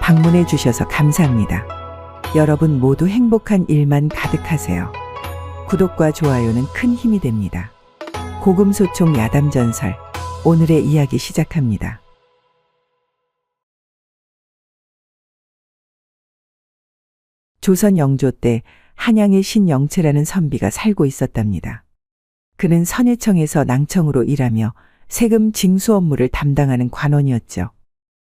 방문해 주셔서 감사합니다. 여러분 모두 행복한 일만 가득하세요. 구독과 좋아요는 큰 힘이 됩니다. 고금소총 야담전설, 오늘의 이야기 시작합니다. 조선 영조 때 한양에 신영채라는 선비가 살고 있었답니다. 그는 선예청에서 낭청으로 일하며 세금 징수 업무를 담당하는 관원이었죠.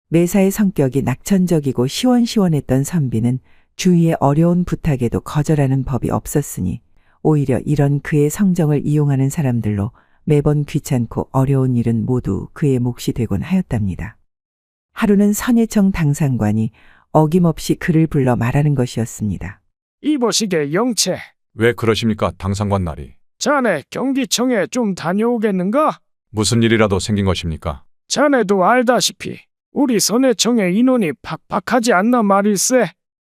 매사의 성격이 낙천적이고 시원시원했던 선비는 주위의 어려운 부탁에도 거절하는 법이 없었으니 오히려 이런 그의 성정을 이용하는 사람들로 매번 귀찮고 어려운 일은 모두 그의 몫이 되곤 하였답니다. 하루는 선예청 당상관이 어김없이 그를 불러 말하는 것이었습니다. 이보시게 영채, 왜 그러십니까, 당상관 나리? 자네 경기청에 좀 다녀오겠는가? 무슨 일이라도 생긴 것입니까? 자네도 알다시피 우리 선해청의 인원이 팍팍하지 않나 말일세.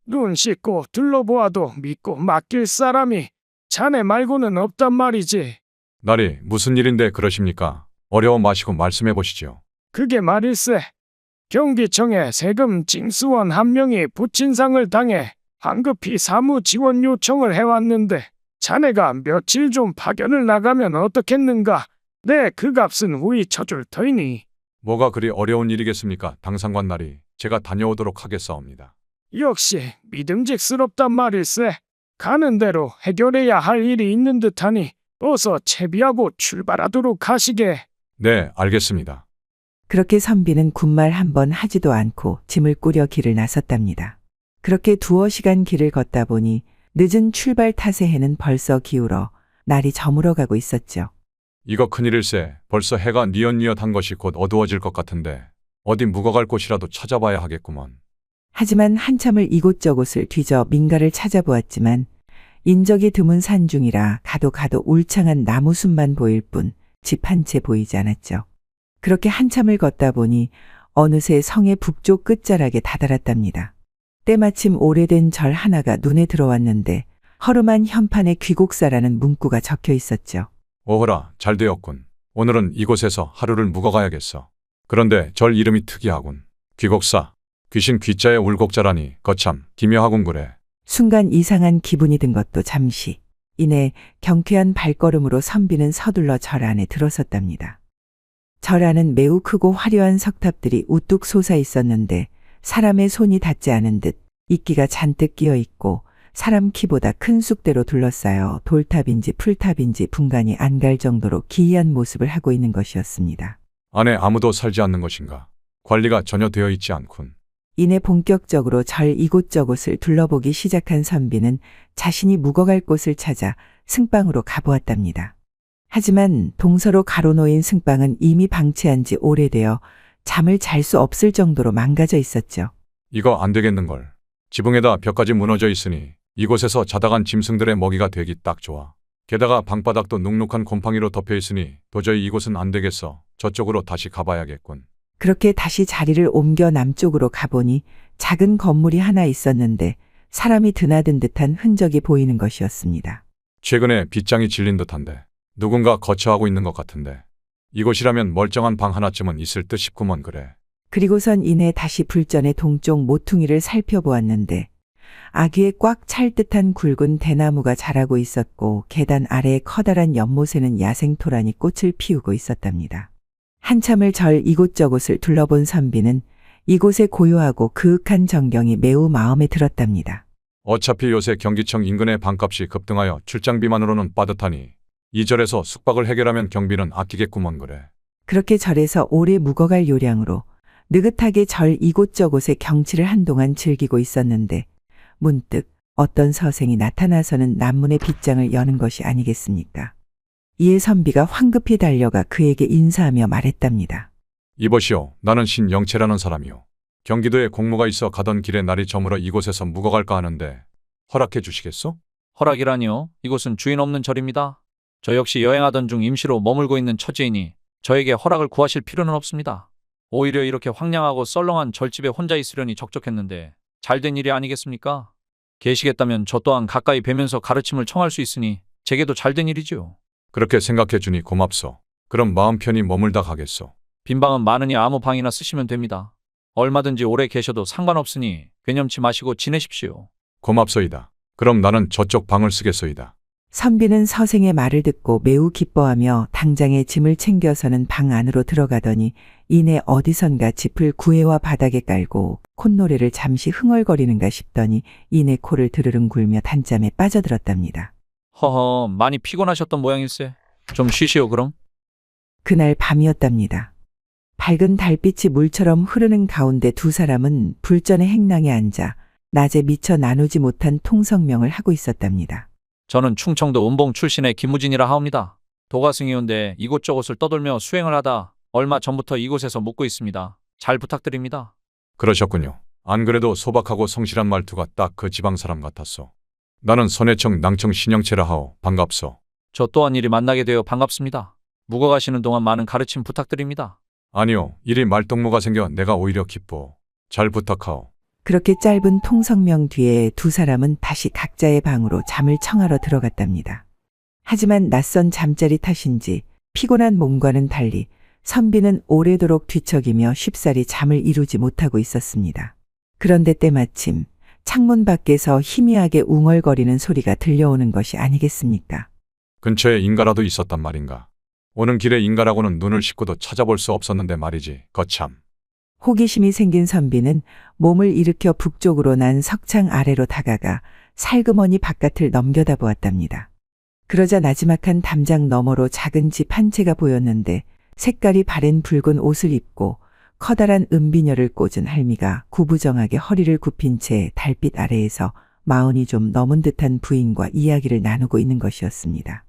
눈 씻고 둘러보아도 믿고 맡길 사람이 자네 말고는 없단 말이지. 나리, 무슨 일인데 그러십니까? 어려워 마시고 말씀해 보시죠. 그게 말일세. 경기청에 세금 징수원 한 명이 부친상을 당해 황급히 사무 지원 요청을 해왔는데 자네가 며칠 좀 파견을 나가면 어떻겠는가? 내 그 값은 후히 쳐줄 터이니. 뭐가 그리 어려운 일이겠습니까, 당상관 나리? 제가 다녀오도록 하겠사옵니다. 역시 믿음직스럽단 말일세. 가는 대로 해결해야 할 일이 있는 듯하니 어서 채비하고 출발하도록 하시게. 네, 알겠습니다. 그렇게 선비는 군말 한 번 하지도 않고 짐을 꾸려 길을 나섰답니다. 그렇게 두어 시간 길을 걷다 보니 늦은 출발 탓에 해는 벌써 기울어 날이 저물어 가고 있었죠. 이거 큰일일세. 벌써 해가 뉘엿뉘엿한 것이 곧 어두워질 것 같은데 어디 묵어갈 곳이라도 찾아봐야 하겠구먼. 하지만 한참을 이곳저곳을 뒤져 민가를 찾아보았지만 인적이 드문 산중이라 가도 울창한 나무숲만 보일 뿐 집 한 채 보이지 않았죠. 그렇게 한참을 걷다 보니 어느새 성의 북쪽 끝자락에 다다랐답니다. 때마침 오래된 절 하나가 눈에 들어왔는데 허름한 현판에 귀곡사라는 문구가 적혀 있었죠. 오호라, 잘 되었군. 오늘은 이곳에서 하루를 묵어가야겠어. 그런데 절 이름이 특이하군. 귀곡사. 귀신 귀자에 울곡자라니 거참 기묘하군 그래. 순간 이상한 기분이 든 것도 잠시. 이내 경쾌한 발걸음으로 선비는 서둘러 절 안에 들어섰답니다. 절 안은 매우 크고 화려한 석탑들이 우뚝 솟아 있었는데 사람의 손이 닿지 않은 듯 이끼가 잔뜩 끼어 있고 사람 키보다 큰 쑥대로 둘러싸여 돌탑인지 풀탑인지 분간이 안 갈 정도로 기이한 모습을 하고 있는 것이었습니다. 안에 아무도 살지 않는 것인가? 관리가 전혀 되어 있지 않군. 이내 본격적으로 절 이곳저곳을 둘러보기 시작한 선비는 자신이 묵어갈 곳을 찾아 승방으로 가보았답니다. 하지만 동서로 가로놓인 승방은 이미 방치한 지 오래되어 잠을 잘 수 없을 정도로 망가져 있었죠. 이거 안 되겠는걸. 지붕에다 벽까지 무너져 있으니 이곳에서 자다 간 짐승들의 먹이가 되기 딱 좋아. 게다가 방바닥도 눅눅한 곰팡이로 덮여 있으니 도저히 이곳은 안 되겠어. 저쪽으로 다시 가봐야겠군. 그렇게 다시 자리를 옮겨 남쪽으로 가보니 작은 건물이 하나 있었는데 사람이 드나든 듯한 흔적이 보이는 것이었습니다. 최근에 빗장이 질린 듯한데 누군가 거처하고 있는 것 같은데 이곳이라면 멀쩡한 방 하나쯤은 있을 듯 싶구먼 그래. 그리고선 이내 다시 불전의 동쪽 모퉁이를 살펴보았는데 아귀에 꽉 찰 듯한 굵은 대나무가 자라고 있었고 계단 아래에 커다란 연못에는 야생토란이 꽃을 피우고 있었답니다. 한참을 절 이곳저곳을 둘러본 선비는 이곳의 고요하고 그윽한 전경이 매우 마음에 들었답니다. 어차피 요새 경기청 인근의 방값이 급등하여 출장비만으로는 빠듯하니 이 절에서 숙박을 해결하면 경비는 아끼겠구먼 그래. 그렇게 절에서 오래 묵어갈 요량으로 느긋하게 절 이곳저곳의 경치를 한동안 즐기고 있었는데 문득 어떤 서생이 나타나서는 남문의 빗장을 여는 것이 아니겠습니까? 이에 선비가 황급히 달려가 그에게 인사하며 말했답니다. 이보시오, 나는 신영채라는 사람이오. 경기도에 공무가 있어 가던 길에 날이 저물어 이곳에서 묵어갈까 하는데 허락해 주시겠소? 허락이라니요? 이곳은 주인 없는 절입니다. 저 역시 여행하던 중 임시로 머물고 있는 처지이니 저에게 허락을 구하실 필요는 없습니다. 오히려 이렇게 황량하고 썰렁한 절집에 혼자 있으려니 적적했는데 잘된 일이 아니겠습니까? 계시겠다면 저 또한 가까이 뵈면서 가르침을 청할 수 있으니 제게도 잘된 일이지요. 그렇게 생각해 주니 고맙소. 그럼 마음 편히 머물다 가겠소. 빈방은 많으니 아무 방이나 쓰시면 됩니다. 얼마든지 오래 계셔도 상관없으니 괴념치 마시고 지내십시오. 고맙소이다. 그럼 나는 저쪽 방을 쓰겠소이다. 선비는 서생의 말을 듣고 매우 기뻐하며 당장에 짐을 챙겨서는 방 안으로 들어가더니 이내 어디선가 짚을 구해와 바닥에 깔고 콧노래를 잠시 흥얼거리는가 싶더니 이내 코를 드르릉 굴며 단잠에 빠져들었답니다. 허허, 많이 피곤하셨던 모양일세. 좀 쉬시오 그럼. 그날 밤이었답니다. 밝은 달빛이 물처럼 흐르는 가운데 두 사람은 불전의 행랑에 앉아 낮에 미처 나누지 못한 통성명을 하고 있었답니다. 저는 충청도 은봉 출신의 김무진이라 하옵니다. 도가승이온데 이곳저곳을 떠돌며 수행을 하다 얼마 전부터 이곳에서 묵고 있습니다. 잘 부탁드립니다. 그러셨군요. 안 그래도 소박하고 성실한 말투가 딱 그 지방 사람 같았소. 나는 선해청 낭청 신영채라 하오. 반갑소. 저 또한 이리 만나게 되어 반갑습니다. 묵어가시는 동안 많은 가르침 부탁드립니다. 아니요. 이리 말동무가 생겨 내가 오히려 기뻐. 잘 부탁하오. 그렇게 짧은 통성명 뒤에 두 사람은 다시 각자의 방으로 잠을 청하러 들어갔답니다. 하지만 낯선 잠자리 탓인지 피곤한 몸과는 달리 선비는 오래도록 뒤척이며 쉽사리 잠을 이루지 못하고 있었습니다. 그런데 때마침 창문 밖에서 희미하게 웅얼거리는 소리가 들려오는 것이 아니겠습니까? 근처에 인가라도 있었단 말인가. 오는 길에 인가라고는 눈을 씻고도 찾아볼 수 없었는데 말이지. 거참. 호기심이 생긴 선비는 몸을 일으켜 북쪽으로 난 석창 아래로 다가가 살그머니 바깥을 넘겨다 보았답니다. 그러자 나지막한 담장 너머로 작은 집 한 채가 보였는데 색깔이 바랜 붉은 옷을 입고 커다란 은비녀를 꽂은 할미가 구부정하게 허리를 굽힌 채 달빛 아래에서 마흔이 좀 넘은 듯한 부인과 이야기를 나누고 있는 것이었습니다.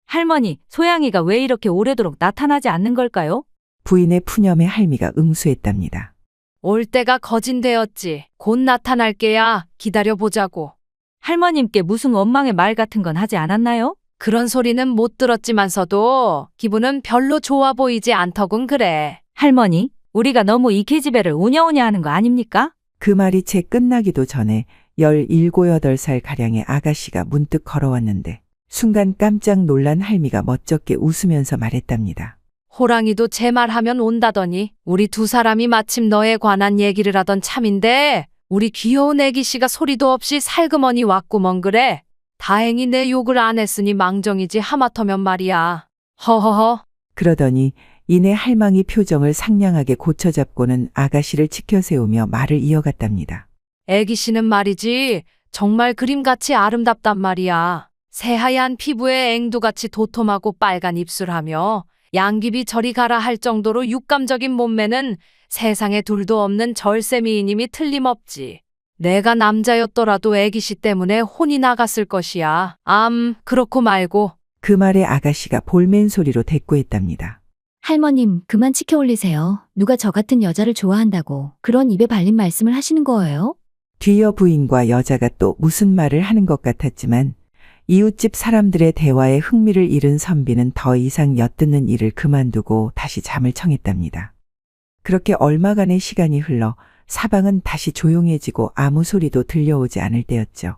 할머니, 소양이가 왜 이렇게 오래도록 나타나지 않는 걸까요? 부인의 푸념에 할미가 응수했답니다. 올 때가 거진되었지. 곧 나타날게야. 기다려보자고. 할머님께 무슨 원망의 말 같은 건 하지 않았나요? 그런 소리는 못 들었지만서도 기분은 별로 좋아 보이지 않더군 그래. 할머니, 우리가 너무 이 계집애를 우냐우냐 하는 거 아닙니까? 그 말이 채 끝나기도 전에 17, 8살 가량의 아가씨가 문득 걸어왔는데 순간 깜짝 놀란 할미가 멋쩍게 웃으면서 말했답니다. 호랑이도 제 말하면 온다더니 우리 두 사람이 마침 너에 관한 얘기를 하던 참인데 우리 귀여운 애기씨가 소리도 없이 살그머니 왔구먼 그래. 다행히 내 욕을 안 했으니 망정이지 하마터면 말이야. 허허허. 그러더니 이내 할망이 표정을 상냥하게 고쳐잡고는 아가씨를 치켜세우며 말을 이어갔답니다. 애기씨는 말이지 정말 그림같이 아름답단 말이야. 새하얀 피부에 앵두같이 도톰하고 빨간 입술하며 양귀비 저리 가라 할 정도로 육감적인 몸매는 세상에 둘도 없는 절세 미인임이 틀림없지. 내가 남자였더라도 애기씨 때문에 혼이 나갔을 것이야. 그렇고 말고. 그 말에 아가씨가 볼멘 소리로 대꾸했답니다. 할머님, 그만 치켜 올리세요. 누가 저 같은 여자를 좋아한다고 그런 입에 발린 말씀을 하시는 거예요? 뒤이어 부인과 여자가 또 무슨 말을 하는 것 같았지만 이웃집 사람들의 대화에 흥미를 잃은 선비는 더 이상 엿듣는 일을 그만두고 다시 잠을 청했답니다. 그렇게 얼마간의 시간이 흘러 사방은 다시 조용해지고 아무 소리도 들려오지 않을 때였죠.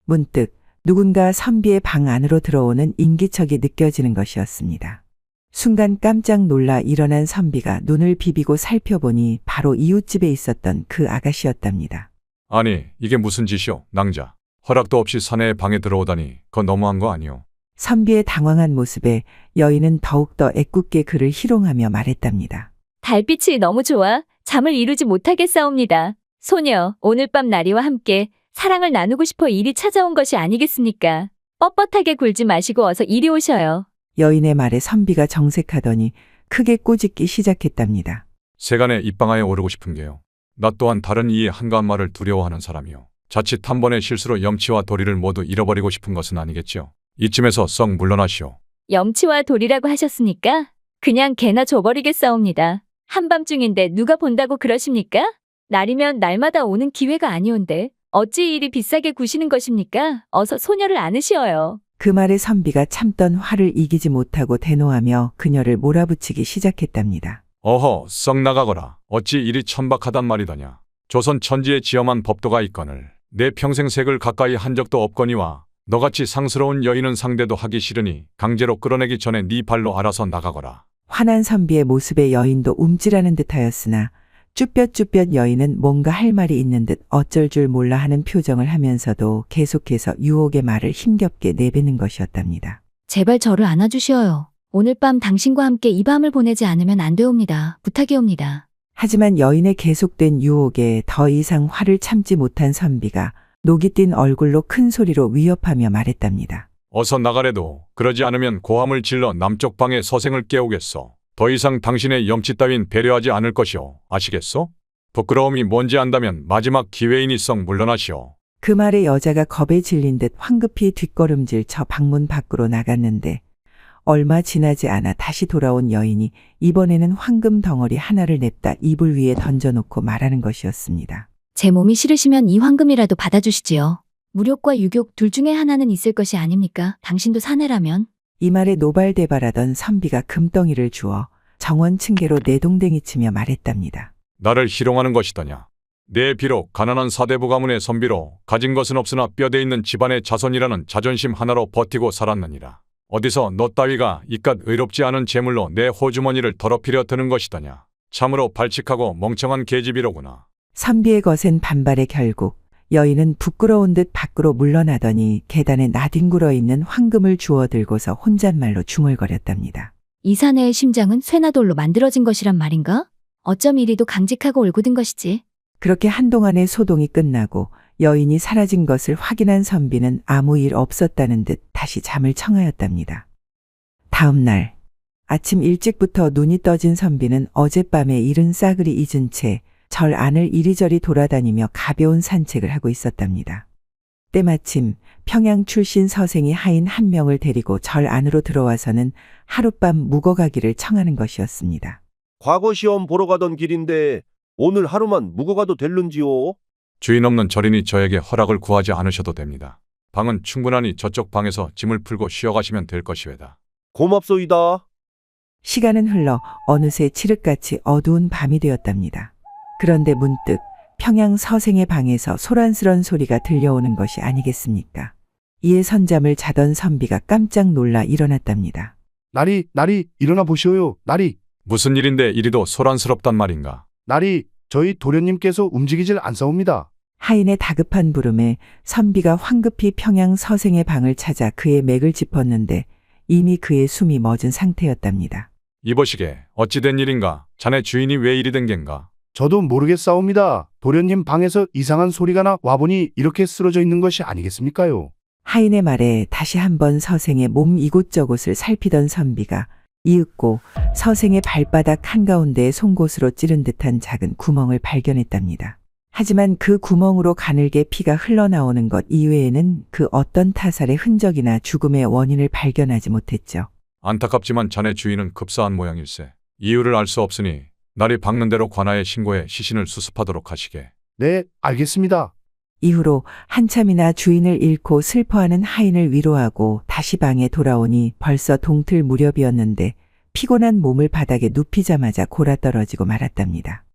문득 누군가 선비의 방 안으로 들어오는 인기척이 느껴지는 것이었습니다. 순간 깜짝 놀라 일어난 선비가 눈을 비비고 살펴보니 바로 이웃집에 있었던 그 아가씨였답니다. 아니, 이게 무슨 짓이오, 낭자. 허락도 없이 사내의 방에 들어오다니 그건 너무한 거 아니오. 선비의 당황한 모습에 여인은 더욱더 애꿎게 그를 희롱하며 말했답니다. 달빛이 너무 좋아 잠을 이루지 못하겠사옵니다. 소녀, 오늘 밤 나리와 함께 사랑을 나누고 싶어 이리 찾아온 것이 아니겠습니까? 뻣뻣하게 굴지 마시고 어서 이리 오셔요. 여인의 말에 선비가 정색하더니 크게 꾸짖기 시작했답니다. 세간에 입방아에 오르고 싶은 게요. 나 또한 다른 이의 한가한 말을 두려워하는 사람이요. 자칫 한 번의 실수로 염치와 도리를 모두 잃어버리고 싶은 것은 아니겠지요. 이쯤에서 썩 물러나시오. 염치와 돌이라고 하셨으니까 그냥 개나 줘버리겠사옵니다. 한밤중인데 누가 본다고 그러십니까? 날이면 날마다 오는 기회가 아니온데 어찌 이리 비싸게 구시는 것입니까? 어서 소녀를 안으시어요. 그 말에 선비가 참던 화를 이기지 못하고 대노하며 그녀를 몰아붙이기 시작했답니다. 어허, 썩 나가거라. 어찌 이리 천박하단 말이더냐. 조선 천지에 지엄한 법도가 있거늘 내 평생 색을 가까이 한 적도 없거니와 너같이 상스러운 여인은 상대도 하기 싫으니 강제로 끌어내기 전에 네 발로 알아서 나가거라. 화난 선비의 모습에 여인도 움찔하는 듯하였으나 쭈뼛쭈뼛 여인은 뭔가 할 말이 있는 듯 어쩔 줄 몰라 하는 표정을 하면서도 계속해서 유혹의 말을 힘겹게 내뱉는 것이었답니다. 제발 저를 안아주시어요. 오늘 밤 당신과 함께 이 밤을 보내지 않으면 안 되옵니다. 부탁이옵니다. 하지만 여인의 계속된 유혹에 더 이상 화를 참지 못한 선비가 녹이 띈 얼굴로 큰 소리로 위협하며 말했답니다. 어서 나가래도 그러지 않으면 고함을 질러 남쪽 방의 서생을 깨우겠소. 더 이상 당신의 염치 따윈 배려하지 않을 것이오. 아시겠소? 부끄러움이 뭔지 안다면 마지막 기회이니 썩 물러나시오. 그 말에 여자가 겁에 질린 듯 황급히 뒷걸음질 쳐 방문 밖으로 나갔는데 얼마 지나지 않아 다시 돌아온 여인이 이번에는 황금 덩어리 하나를 냅다 이불 위에 던져놓고 말하는 것이었습니다. 제 몸이 싫으시면 이 황금이라도 받아주시지요. 무욕과 유욕 둘 중에 하나는 있을 것이 아닙니까? 당신도 사내라면. 이 말에 노발대발하던 선비가 금덩이를 주어 정원층계로 내동댕이 치며 말했답니다. 나를 희롱하는 것이더냐. 내 비록 가난한 사대부 가문의 선비로 가진 것은 없으나 뼈대 있는 집안의 자손이라는 자존심 하나로 버티고 살았느니라. 어디서 너 따위가 이깟 의롭지 않은 재물로 내 호주머니를 더럽히려 드는 것이더냐. 참으로 발칙하고 멍청한 계집이로구나. 선비의 거센 반발에 결국 여인은 부끄러운 듯 밖으로 물러나더니 계단에 나뒹굴어 있는 황금을 주워 들고서 혼잣말로 중얼거렸답니다. 이 사내의 심장은 쇠나 돌로 만들어진 것이란 말인가? 어쩜 이리도 강직하고 올곧은 것이지. 그렇게 한동안의 소동이 끝나고 여인이 사라진 것을 확인한 선비는 아무 일 없었다는 듯 다시 잠을 청하였답니다. 다음 날 아침 일찍부터 눈이 떠진 선비는 어젯밤의 일은 싸그리 잊은 채 절 안을 이리저리 돌아다니며 가벼운 산책을 하고 있었답니다. 때마침 평양 출신 서생이 하인 한 명을 데리고 절 안으로 들어와서는 하룻밤 묵어가기를 청하는 것이었습니다. 과거 시험 보러 가던 길인데 오늘 하루만 묵어 가도 될는지요? 주인 없는 절이니 저에게 허락을 구하지 않으셔도 됩니다. 방은 충분하니 저쪽 방에서 짐을 풀고 쉬어가시면 될 것이외다. 고맙소이다. 시간은 흘러 어느새 칠흑같이 어두운 밤이 되었답니다. 그런데 문득 평양 서생의 방에서 소란스런 소리가 들려오는 것이 아니겠습니까? 이에 선잠을 자던 선비가 깜짝 놀라 일어났답니다. 나리, 일어나 보시오요. 나리, 무슨 일인데 이리도 소란스럽단 말인가? 나리, 저희 도련님께서 움직이질 않사옵니다. 하인의 다급한 부름에 선비가 황급히 평양 서생의 방을 찾아 그의 맥을 짚었는데 이미 그의 숨이 멎은 상태였답니다. 이보시게 어찌 된 일인가? 자네 주인이 왜 이리 된 겐가? 저도 모르겠사옵니다. 도련님 방에서 이상한 소리가 나 와보니 이렇게 쓰러져 있는 것이 아니겠습니까요? 하인의 말에 다시 한번 서생의 몸 이곳저곳을 살피던 선비가 이윽고 서생의 발바닥 한가운데에 송곳으로 찌른 듯한 작은 구멍을 발견했답니다. 하지만 그 구멍으로 가늘게 피가 흘러나오는 것 이외에는 그 어떤 타살의 흔적이나 죽음의 원인을 발견하지 못했죠. 안타깝지만 자네 주인은 급사한 모양일세. 이유를 알 수 없으니 날이 박는 대로 관아에 신고해 시신을 수습하도록 하시게. 네, 알겠습니다. 이후로 한참이나 주인을 잃고 슬퍼하는 하인을 위로하고 다시 방에 돌아오니 벌써 동틀 무렵이었는데 피곤한 몸을 바닥에 눕히자마자 골아떨어지고 말았답니다.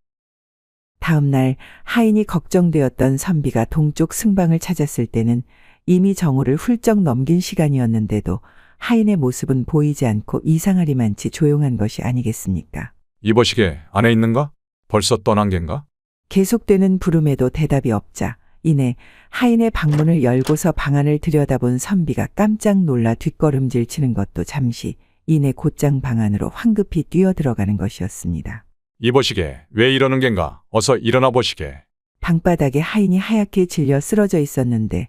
다음 날 하인이 걱정되었던 선비가 동쪽 승방을 찾았을 때는 이미 정오를 훌쩍 넘긴 시간이었는데도 하인의 모습은 보이지 않고 이상하리만치 조용한 것이 아니겠습니까? 이보시게 안에 있는가? 벌써 떠난 겐가? 계속되는 부름에도 대답이 없자 이내 하인의 방문을 열고서 방 안을 들여다본 선비가 깜짝 놀라 뒷걸음질 치는 것도 잠시 이내 곧장 방 안으로 황급히 뛰어들어가는 것이었습니다. 이보시게 왜 이러는 겐가? 어서 일어나 보시게. 방바닥에 하인이 하얗게 질려 쓰러져 있었는데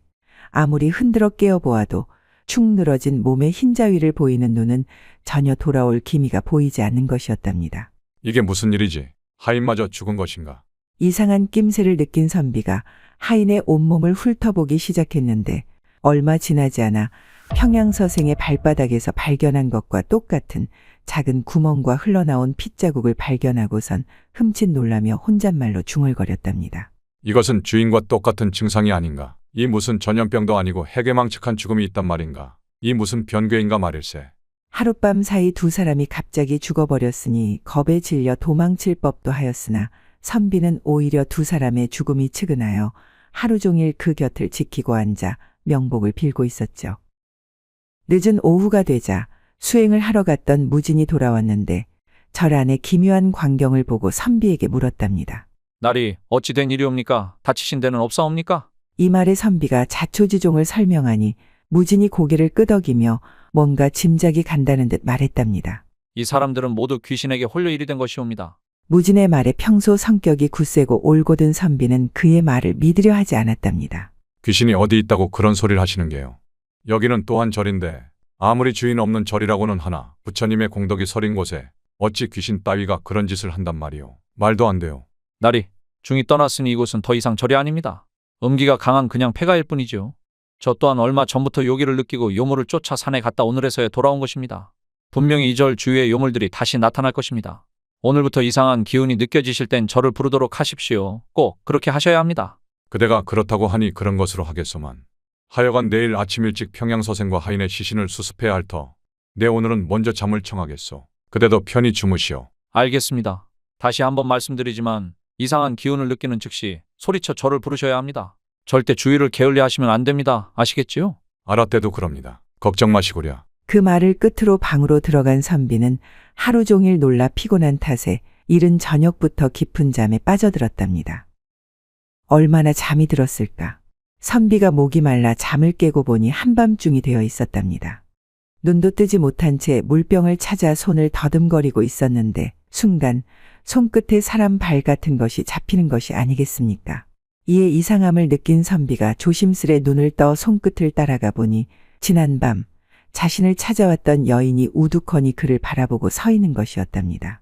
아무리 흔들어 깨어보아도 축 늘어진 몸의 흰자위를 보이는 눈은 전혀 돌아올 기미가 보이지 않는 것이었답니다. 이게 무슨 일이지? 하인마저 죽은 것인가? 이상한 낌새를 느낀 선비가 하인의 온몸을 훑어보기 시작했는데 얼마 지나지 않아 평양서생의 발바닥에서 발견한 것과 똑같은 작은 구멍과 흘러나온 핏자국을 발견하고선 흠칫 놀라며 혼잣말로 중얼거렸답니다. 이것은 주인과 똑같은 증상이 아닌가? 이 무슨 전염병도 아니고 해괴망측한 죽음이 있단 말인가? 이 무슨 변괴인가 말일세. 하룻밤 사이 두 사람이 갑자기 죽어버렸으니 겁에 질려 도망칠 법도 하였으나 선비는 오히려 두 사람의 죽음이 측은하여 하루 종일 그 곁을 지키고 앉아 명복을 빌고 있었죠. 늦은 오후가 되자 수행을 하러 갔던 무진이 돌아왔는데 절 안의 기묘한 광경을 보고 선비에게 물었답니다. 날이 어찌 된 일이옵니까? 다치신 데는 없사옵니까? 이 말에 선비가 자초지종을 설명하니 무진이 고개를 끄덕이며 뭔가 짐작이 간다는 듯 말했답니다. 이 사람들은 모두 귀신에게 홀려 일이 된 것이옵니다. 무진의 말에 평소 성격이 굳세고 올곧은 선비는 그의 말을 믿으려 하지 않았답니다. 귀신이 어디 있다고 그런 소리를 하시는 게요. 여기는 또한 절인데 아무리 주인 없는 절이라고는 하나 부처님의 공덕이 서린 곳에 어찌 귀신 따위가 그런 짓을 한단 말이오. 말도 안 돼요. 날이 중이 떠났으니 이곳은 더 이상 절이 아닙니다. 음기가 강한 그냥 폐가일 뿐이죠. 저 또한 얼마 전부터 요기를 느끼고 요물을 쫓아 산에 갔다 오늘에서야 돌아온 것입니다. 분명히 이 절 주위의 요물들이 다시 나타날 것입니다. 오늘부터 이상한 기운이 느껴지실 땐 저를 부르도록 하십시오. 꼭 그렇게 하셔야 합니다. 그대가 그렇다고 하니 그런 것으로 하겠소만. 하여간 내일 아침 일찍 평양서생과 하인의 시신을 수습해야 할 터. 내 오늘은 먼저 잠을 청하겠소. 그대도 편히 주무시오. 알겠습니다. 다시 한번 말씀드리지만 이상한 기운을 느끼는 즉시 소리쳐 저를 부르셔야 합니다. 절대 주위를 게을리 하시면 안 됩니다. 아시겠지요? 알았대도 그럽니다. 걱정 마시구랴. 그 말을 끝으로 방으로 들어간 선비는 하루 종일 놀라 피곤한 탓에 이른 저녁부터 깊은 잠에 빠져들었답니다. 얼마나 잠이 들었을까. 선비가 목이 말라 잠을 깨고 보니 한밤중이 되어 있었답니다. 눈도 뜨지 못한 채 물병을 찾아 손을 더듬거리고 있었는데 순간 손끝에 사람 발 같은 것이 잡히는 것이 아니겠습니까? 이에 이상함을 느낀 선비가 조심스레 눈을 떠 손끝을 따라가 보니 지난밤 자신을 찾아왔던 여인이 우두커니 그를 바라보고 서 있는 것이었답니다.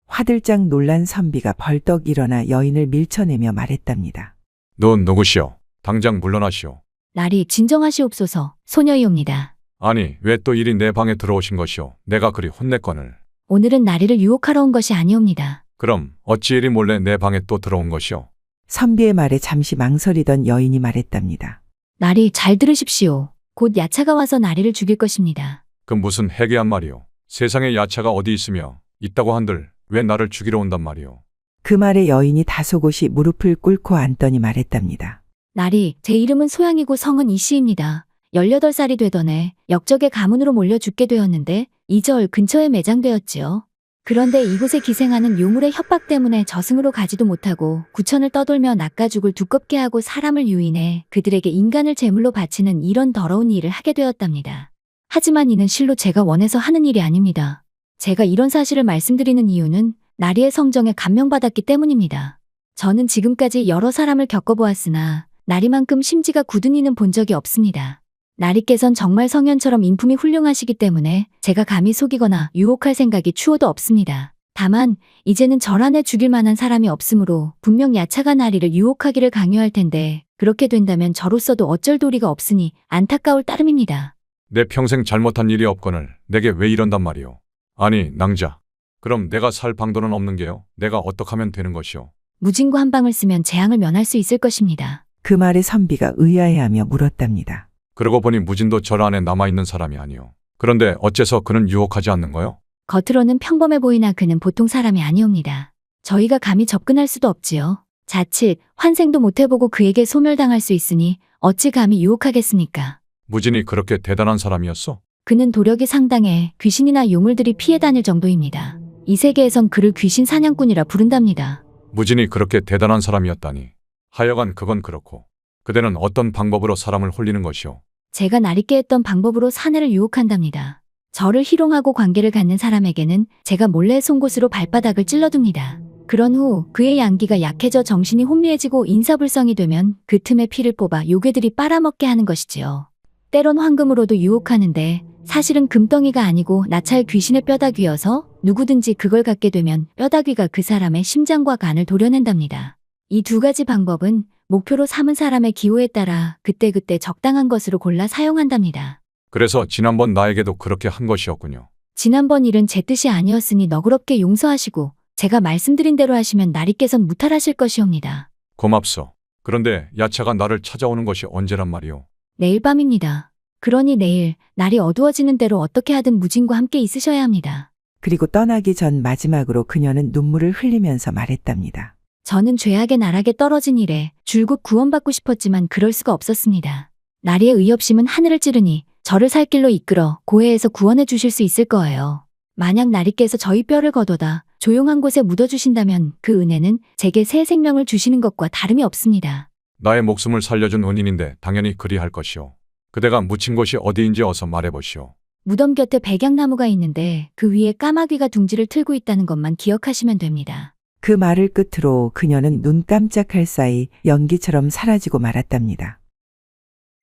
화들짝 놀란 선비가 벌떡 일어나 여인을 밀쳐내며 말했답니다. 넌 누구시오? 당장 물러나시오. 날이 진정하시옵소서. 소녀이옵니다. 아니 왜 또 이리 내 방에 들어오신 것이오? 내가 그리 혼냈거늘. 오늘은 나리를 유혹하러 온 것이 아니옵니다. 그럼 어찌 이리 몰래 내 방에 또 들어온 것이오? 선비의 말에 잠시 망설이던 여인이 말했답니다. 나리 잘 들으십시오. 곧 야차가 와서 나리를 죽일 것입니다. 그 무슨 해괴한 말이오? 세상에 야차가 어디 있으며 있다고 한들 왜 나를 죽이러 온단 말이오? 그 말에 여인이 다소곳이 무릎을 꿇고 앉더니 말했답니다. 나리, 제 이름은 소양이고 성은 이씨입니다. 18살이 되던 해 역적의 가문으로 몰려 죽게 되었는데 이 절 근처에 매장되었지요. 그런데 이곳에 기생하는 요물의 협박 때문에 저승으로 가지도 못하고 구천을 떠돌며 낚아죽을 두껍게 하고 사람을 유인해 그들에게 인간을 제물로 바치는 이런 더러운 일을 하게 되었답니다. 하지만 이는 실로 제가 원해서 하는 일이 아닙니다. 제가 이런 사실을 말씀드리는 이유는 나리의 성정에 감명받았기 때문입니다. 저는 지금까지 여러 사람을 겪어보았으나 나리만큼 심지가 굳은 이는 본 적이 없습니다. 나리께선 정말 성현처럼 인품이 훌륭하시기 때문에 제가 감히 속이거나 유혹할 생각이 추호도 없습니다. 다만 이제는 절 안에 죽일 만한 사람이 없으므로 분명 야차가 나리를 유혹하기를 강요할 텐데 그렇게 된다면 저로서도 어쩔 도리가 없으니 안타까울 따름입니다. 내 평생 잘못한 일이 없거늘 내게 왜 이런단 말이오? 아니 낭자. 그럼 내가 살 방도는 없는 게요? 내가 어떻게 하면 되는 것이오? 무진고 한 방을 쓰면 재앙을 면할 수 있을 것입니다. 그 말에 선비가 의아해하며 물었답니다. 그러고 보니 무진도 절 안에 남아있는 사람이 아니오. 그런데 어째서 그는 유혹하지 않는 거요? 겉으로는 평범해 보이나 그는 보통 사람이 아니옵니다. 저희가 감히 접근할 수도 없지요. 자칫 환생도 못해보고 그에게 소멸당할 수 있으니 어찌 감히 유혹하겠습니까? 무진이 그렇게 대단한 사람이었어? 그는 도력이 상당해 귀신이나 요물들이 피해 다닐 정도입니다. 이 세계에선 그를 귀신 사냥꾼이라 부른답니다. 무진이 그렇게 대단한 사람이었다니. 하여간 그건 그렇고. 그대는 어떤 방법으로 사람을 홀리는 것이오? 제가 나리께 했던 방법으로 사내를 유혹한답니다. 저를 희롱하고 관계를 갖는 사람에게는 제가 몰래 송곳으로 발바닥을 찔러둡니다. 그런 후 그의 양기가 약해져 정신이 혼미해지고 인사불성이 되면 그 틈에 피를 뽑아 요괴들이 빨아먹게 하는 것이지요. 때론 황금으로도 유혹하는데 사실은 금덩이가 아니고 나찰 귀신의 뼈다귀여서 누구든지 그걸 갖게 되면 뼈다귀가 그 사람의 심장과 간을 도려낸답니다. 이 두 가지 방법은 목표로 삼은 사람의 기호에 따라 그때그때 적당한 것으로 골라 사용한답니다. 그래서 지난번 나에게도 그렇게 한 것이었군요. 지난번 일은 제 뜻이 아니었으니 너그럽게 용서하시고 제가 말씀드린 대로 하시면 나리께선 무탈하실 것이옵니다. 고맙소. 그런데 야차가 나를 찾아오는 것이 언제란 말이오? 내일 밤입니다. 그러니 내일 날이 어두워지는 대로 어떻게 하든 무진과 함께 있으셔야 합니다. 그리고 떠나기 전 마지막으로 그녀는 눈물을 흘리면서 말했답니다. 저는 죄악의 나락에 떨어진 일에 줄곧 구원받고 싶었지만 그럴 수가 없었습니다. 나리의 의협심은 하늘을 찌르니 저를 살 길로 이끌어 고해에서 구원해 주실 수 있을 거예요. 만약 나리께서 저희 뼈를 걷어다 조용한 곳에 묻어주신다면 그 은혜는 제게 새 생명을 주시는 것과 다름이 없습니다. 나의 목숨을 살려준 은인인데 당연히 그리할 것이오. 그대가 묻힌 곳이 어디인지 어서 말해보시오. 무덤 곁에 백양나무가 있는데 그 위에 까마귀가 둥지를 틀고 있다는 것만 기억하시면 됩니다. 그 말을 끝으로 그녀는 눈 깜짝할 사이 연기처럼 사라지고 말았답니다.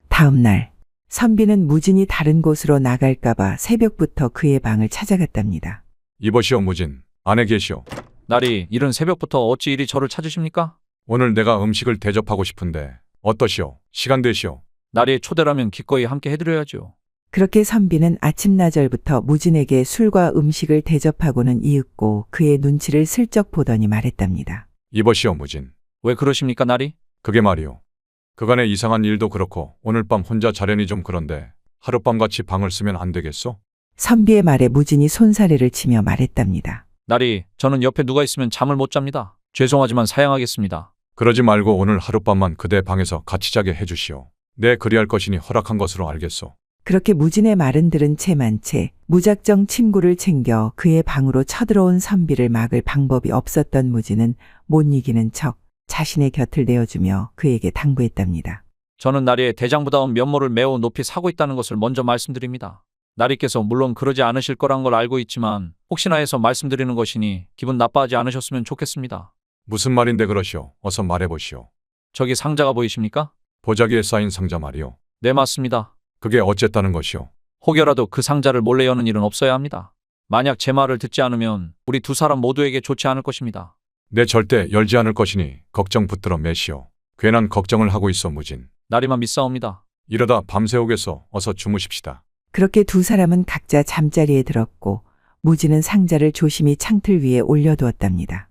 다음 날 선비는 무진이 다른 곳으로 나갈까봐 새벽부터 그의 방을 찾아갔답니다. 이보시오 무진, 안에 계시오. 나리, 이른 새벽부터 어찌 이리 저를 찾으십니까? 오늘 내가 음식을 대접하고 싶은데 어떠시오? 시간 되시오. 나리의 초대라면 기꺼이 함께 해드려야죠. 그렇게 선비는 아침나절부터 무진에게 술과 음식을 대접하고는 이윽고 그의 눈치를 슬쩍 보더니 말했답니다. 이보시오 무진. 왜 그러십니까, 나리? 그게 말이오. 그간의 이상한 일도 그렇고 오늘 밤 혼자 자려니 좀 그런데 하룻밤같이 방을 쓰면 안 되겠소? 선비의 말에 무진이 손사래를 치며 말했답니다. 나리, 저는 옆에 누가 있으면 잠을 못 잡니다. 죄송하지만 사양하겠습니다. 그러지 말고 오늘 하룻밤만 그대 방에서 같이 자게 해주시오. 내 그리할 것이니 허락한 것으로 알겠소. 그렇게 무진의 말은 들은 채만 채 무작정 침구를 챙겨 그의 방으로 쳐들어온 선비를 막을 방법이 없었던 무진은 못 이기는 척 자신의 곁을 내어주며 그에게 당부했답니다. 저는 나리의 대장부다운 면모를 매우 높이 사고 있다는 것을 먼저 말씀드립니다. 나리께서 물론 그러지 않으실 거란 걸 알고 있지만 혹시나 해서 말씀드리는 것이니 기분 나빠하지 않으셨으면 좋겠습니다. 무슨 말인데 그러시오? 어서 말해보시오. 저기 상자가 보이십니까? 보자기에 쌓인 상자 말이오. 네, 맞습니다. 그게 어쨌다는 것이오? 혹여라도 그 상자를 몰래 여는 일은 없어야 합니다. 만약 제 말을 듣지 않으면 우리 두 사람 모두에게 좋지 않을 것입니다. 내 절대 열지 않을 것이니 걱정 붙들어 매시오. 괜한 걱정을 하고 있어 무진. 나리만 믿사옵니다. 이러다 밤새우겠소. 어서 주무십시다. 그렇게 두 사람은 각자 잠자리에 들었고 무진은 상자를 조심히 창틀 위에 올려두었답니다.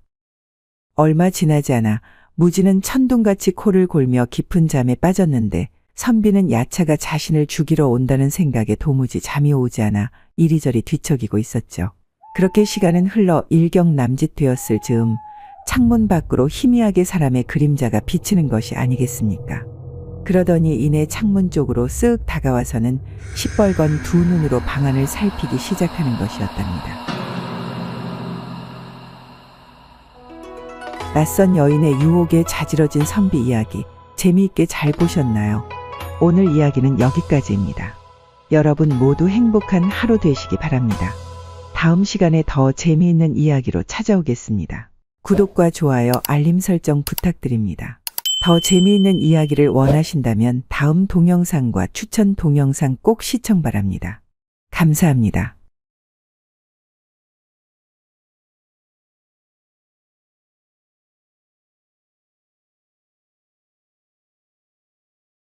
얼마 지나지 않아 무진은 천둥같이 코를 골며 깊은 잠에 빠졌는데 선비는 야차가 자신을 죽이러 온다는 생각에 도무지 잠이 오지 않아 이리저리 뒤척이고 있었죠. 그렇게 시간은 흘러 일경남짓 되었을 즈음 창문 밖으로 희미하게 사람의 그림자가 비치는 것이 아니겠습니까? 그러더니 이내 창문 쪽으로 쓱 다가와서는 시뻘건 두 눈으로 방 안을 살피기 시작하는 것이었답니다. 낯선 여인의 유혹에 자지러진 선비 이야기 재미있게 잘 보셨나요? 오늘 이야기는 여기까지입니다. 여러분 모두 행복한 하루 되시기 바랍니다. 다음 시간에 더 재미있는 이야기로 찾아오겠습니다. 구독과 좋아요, 알림 설정 부탁드립니다. 더 재미있는 이야기를 원하신다면 다음 동영상과 추천 동영상 꼭 시청 바랍니다. 감사합니다.